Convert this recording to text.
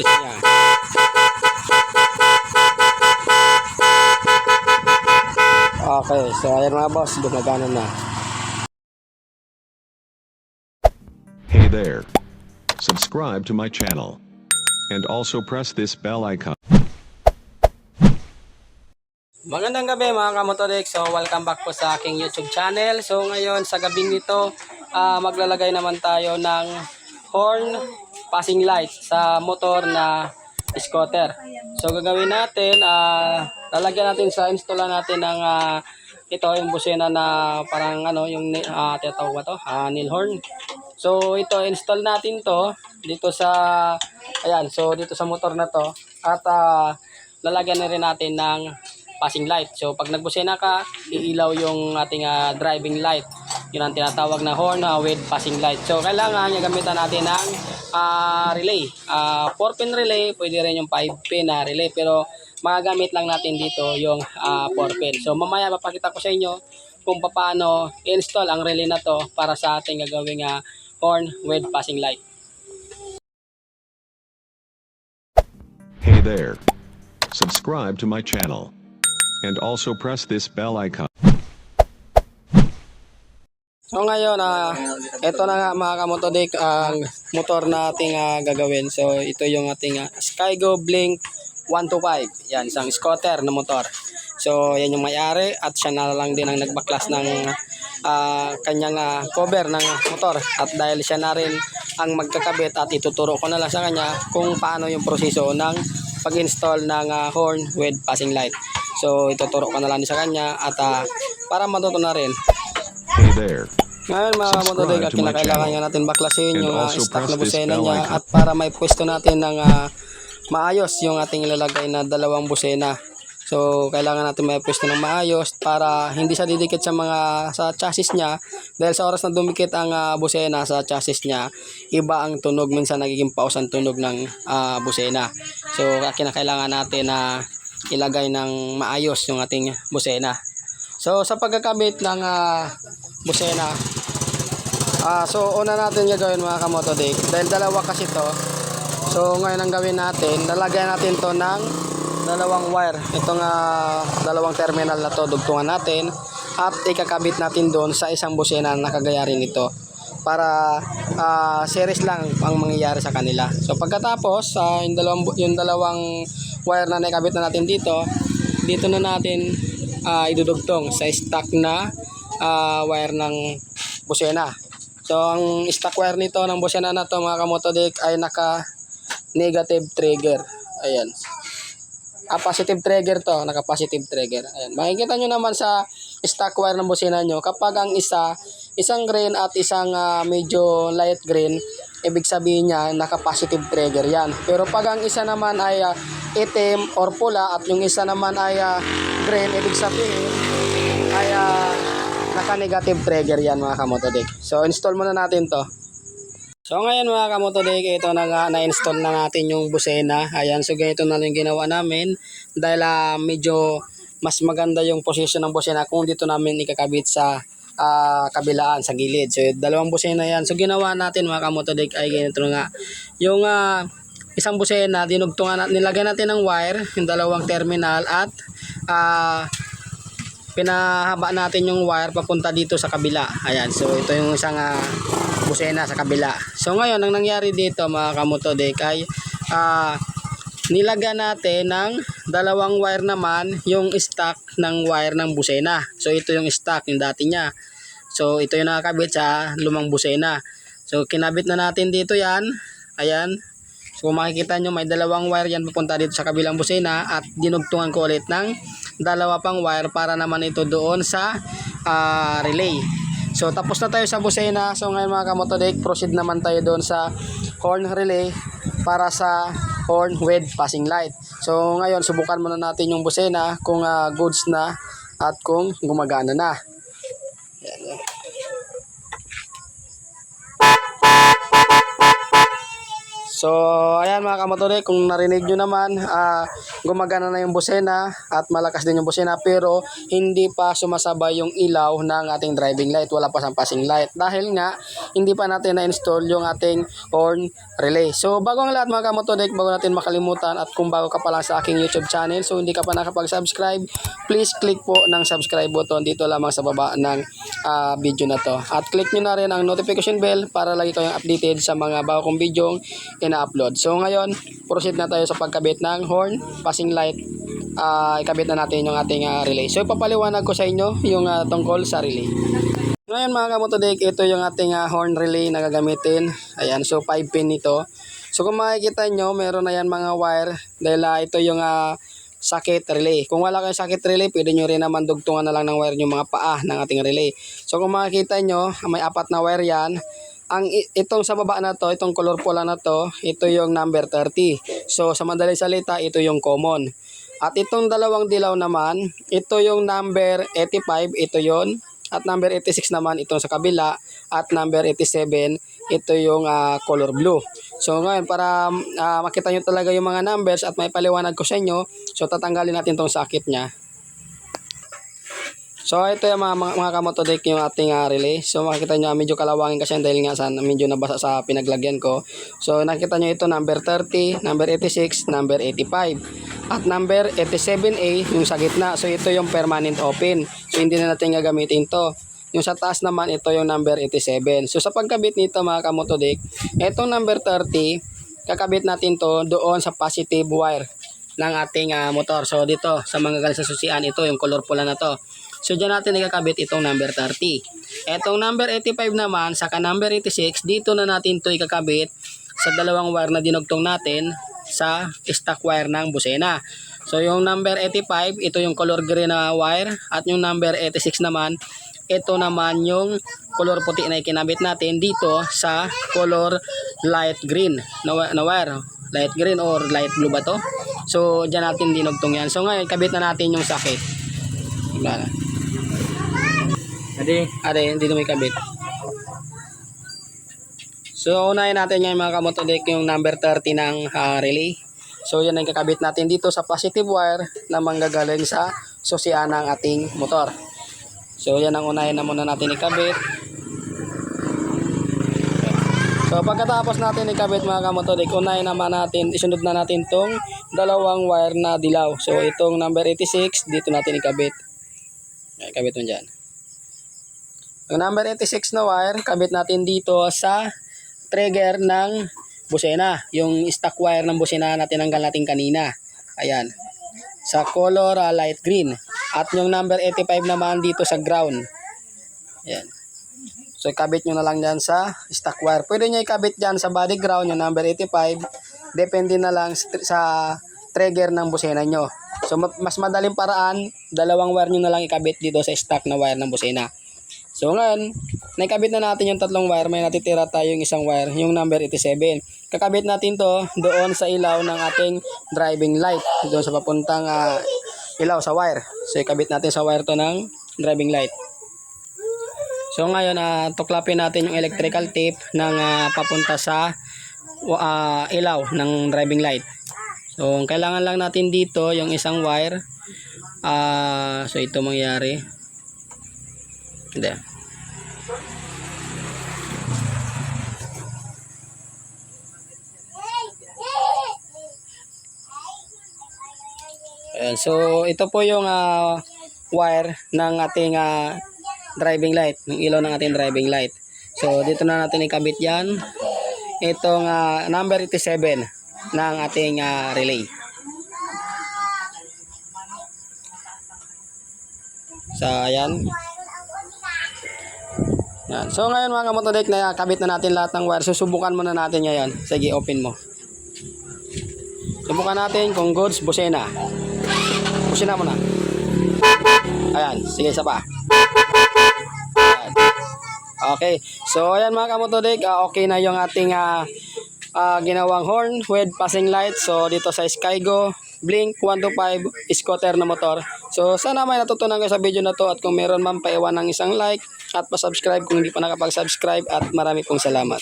switch niya. Okay, so ayan mga boss, gumagana na. Hey there. Subscribe to my channel. And also press this bell icon. Magandang gabi mga kamotorik. So welcome back po sa aking YouTube channel. So ngayon sa gabing nito, maglalagay naman tayo ng horn passing light sa motor na scooter. So gagawin natin, lalagyan natin sa installan natin ng ito yung busina na parang ano yung tinatawag ba to? Nail horn. So ito install natin to dito sa ayan, so dito sa motor na to at lalagyan na rin natin ng passing light. So pag nagbusina ka, iilaw yung ating driving light. Yun ang tinatawag na horn with passing light. So kailangan gamitan natin ng relay. 4-pin relay, pwede rin yung 5-pin na relay, pero magagamit lang natin dito yung 4-pin. So mamaya papakita ko sa inyo kung paano i-install ang relay na to para sa ating gagawing horn with passing light. Hey there. Subscribe to my channel. And also press this bell icon. So ngayon, ito na nga mga kamotodik ang motor na ating gagawin. So ito yung ating Skygo Blink 125. Yan, isang scooter na motor. So yan yung may-ari at siya na lang din ang nagbaklas ng kanyang cover ng motor. At dahil siya na rin ang magkakabit at ituturo ko na lang sa kanya kung paano yung proseso ng pag-install ng horn with passing light. So ituturo ko na lang sa kanya at para matuto na rin. Hey there. Ngayon mga kamotodik, kinakailangan nga natin baklasin yung stock na busena niya at para may pwesto natin ng maayos yung ating ilalagay na dalawang busena. So kailangan natin may pwesto ng maayos para hindi siya didikit sa chassis niya, dahil sa oras na dumikit ang busena sa chassis niya, iba ang tunog, minsan nagiging paus ang tunog ng busena. So kinakailangan natin na ilagay ng maayos yung ating busena. So sa pagkakabit ng busena, so una natin gagawin mga kamotodik, dahil dalawa kasi to. So ngayon ang gawin natin, lalagyan natin to ng dalawang wire. Itong dalawang terminal na to, dugtungan natin at ikakabit natin doon sa isang busena na kagaya rin ito para series lang ang mangyayari sa kanila. So pagkatapos yung dalawang wire na nakabit na natin dito na natin idudugtong sa stock na wire ng busena. So ang stock wire nito ng busena na to mga kamotodik ay naka negative trigger. Ayan. Positive trigger to, naka positive trigger. Ayan. Makikita nyo naman sa stock wire ng busina nyo, kapag ang isang green at isang medyo light green, ibig sabihin niya naka positive trigger yan. Pero pag ang isa naman ay itim or pula at yung isa naman ay green, ibig sabihin ay naka negative trigger yan mga kamotodik. So install muna natin to. So ngayon mga kamotodik, ito na nga, na-install na natin yung busena. Ayan, so ganito na lang ginawa namin dahil medyo mas maganda yung position ng busena kung dito namin ikakabit sa kabilaan, sa gilid. So dalawang busena yan. So ginawa natin mga kamotodik ay ganito nga. Yung isang busena, nilagyan natin ng wire, yung dalawang terminal at pinahaba natin yung wire papunta dito sa kabila. Ayan, so ito yung isang busena sa kabila. So ngayon ang nangyari dito mga kamotodik ay nilagyan natin ng dalawang wire naman yung stock ng wire ng busena. So ito yung stock, yung dati niya. So ito yung nakakabit sa lumang busena. So kinabit na natin dito yan. Ayan. So kung makikita nyo, may dalawang wire yan papunta dito sa kabilang busena at dinugtungan ko ulit ng dalawa pang wire para naman ito doon sa relay. So tapos na tayo sa busena. So ngayon mga kamotodik, proceed naman tayo doon sa horn relay para sa horn with passing light. So ngayon subukan muna natin yung busena kung goods na at kung gumagana na. Yan. So, ayan mga kamotorik, kung narinig nyo naman, gumagana na yung busena at malakas din yung busena pero hindi pa sumasabay yung ilaw ng ating driving light. Wala pa siyang passing light dahil nga hindi pa natin na-install yung ating horn relay. So, bago ang lahat mga kamotorik, bago natin makalimutan at kung bago ka pa lang sa aking YouTube channel, so hindi ka pa nakapag-subscribe, please click po ng subscribe button dito lamang sa baba ng video na to. At click nyo na rin ang notification bell para lagi kayong updated sa mga bago kong video ina-upload. So ngayon, proceed na tayo sa pagkabit ng horn, passing light. Ikabit na natin yung ating relay. So ipapaliwanag ko sa inyo yung tungkol sa relay. Ngayon mga kamotodik, ito yung ating horn relay na gagamitin. Ayan, so 5 pin ito. So kung makikita nyo, meron na yan mga wire dahil ito yung socket relay. Kung wala kayong socket relay, pwede nyo rin naman dugtungan na lang ng wire yung mga paa ng ating relay. So kung makikita nyo, may 4 na wire yan. Itong sa baba na to, itong color pula na to, ito yung number 30. So sa madaling salita, ito yung common. At itong dalawang dilaw naman, ito yung number 85, ito yon. At number 86 naman, itong sa kabila. At number 87, ito yung color blue. So ngayon, para makita nyo talaga yung mga numbers at may paliwanag ko sa inyo, so tatanggalin natin itong socket nya. So ito yung mga kamotodik yung ating relay. So makikita nyo medyo kalawangin kasi dahil nga medyo nabasa sa pinaglagyan ko. So nakita nyo ito number 30, number 86, number 85. At number 87A yung sa gitna. So ito yung permanent open. So hindi na natin gagamitin to. Yung sa taas naman ito yung number 87. So sa pagkabit nito mga kamotodik, itong number 30, kakabit natin to doon sa positive wire ng ating motor. So dito sa mga galing sa susian, ito yung color pula na to. So dyan natin ikakabit itong number 30. Itong number 85 naman, saka number 86, dito na natin ito ikakabit sa dalawang wire na dinugtong natin sa stock wire ng busena. So yung number 85, ito yung color green na wire. At yung number 86 naman, ito naman yung color puti na ikinabit natin dito sa color light green na wire. Light green or light blue ba to? So dyan natin dinugtong yan. So ngayon, kabit na natin yung socket. Wala na. Ade, dito may kabit. So, unahin natin yan mga kamotodik yung number 30 ng relay. So, yan ang kakabit natin dito sa positive wire na manggagaling sa susian ng ating motor. So, yan ang unahin na muna natin ikabit. So, pagkatapos natin ikabit mga kamotodik, unahin naman natin, isunod na natin tong dalawang wire na dilaw. So, itong number 86, dito natin ikabit. Ikabit mo dyan. Ang number 86 na wire, kabit natin dito sa trigger ng busena. Yung stock wire ng busena na tinanggal natin kanina. Ayan. Sa color light green. At yung number 85 naman dito sa ground. Ayan. So, ikabit nyo na lang dyan sa stock wire. Pwede nyo ikabit dyan sa body ground, yung number 85. Depende na lang sa trigger ng busena nyo. So, mas madaling paraan, dalawang wire nyo na lang ikabit dito sa stock na wire ng busena. So ngayon, nakabit na natin yung tatlong wire, may natitira tayong isang wire, yung number 87. Kakabit natin to doon sa ilaw ng ating driving light, doon sa papuntang ilaw sa wire. So ikabit natin sa wire to ng driving light. So ngayon, tuklapin natin yung electrical tape ng papunta sa ilaw ng driving light. So kailangan lang natin dito yung isang wire. So ito mangyari. Hindi. Ayan, so ito po yung wire ng ating driving light, ng ilaw ng ating driving light. So dito na natin ikabit yan itong number 87 ng ating relay. So ayan. Yan. So ngayon mga kamotodik, na kabit na natin lahat ng wire. Susubukan muna natin ngayon. Sige, open mo. Subukan natin kung goods, busena. Busena mo na. Ayan, sige, isa pa. Ayan. Okay. So ayan mga kamotodik, okay na yung ating ginawang horn with passing light. So dito sa Skygo Blink 125 scooter na motor. So sana may natutunan kayo sa video na to, at kung meron man, paiwan ng isang like at pa-subscribe kung hindi pa nakapag-subscribe, at marami pong salamat.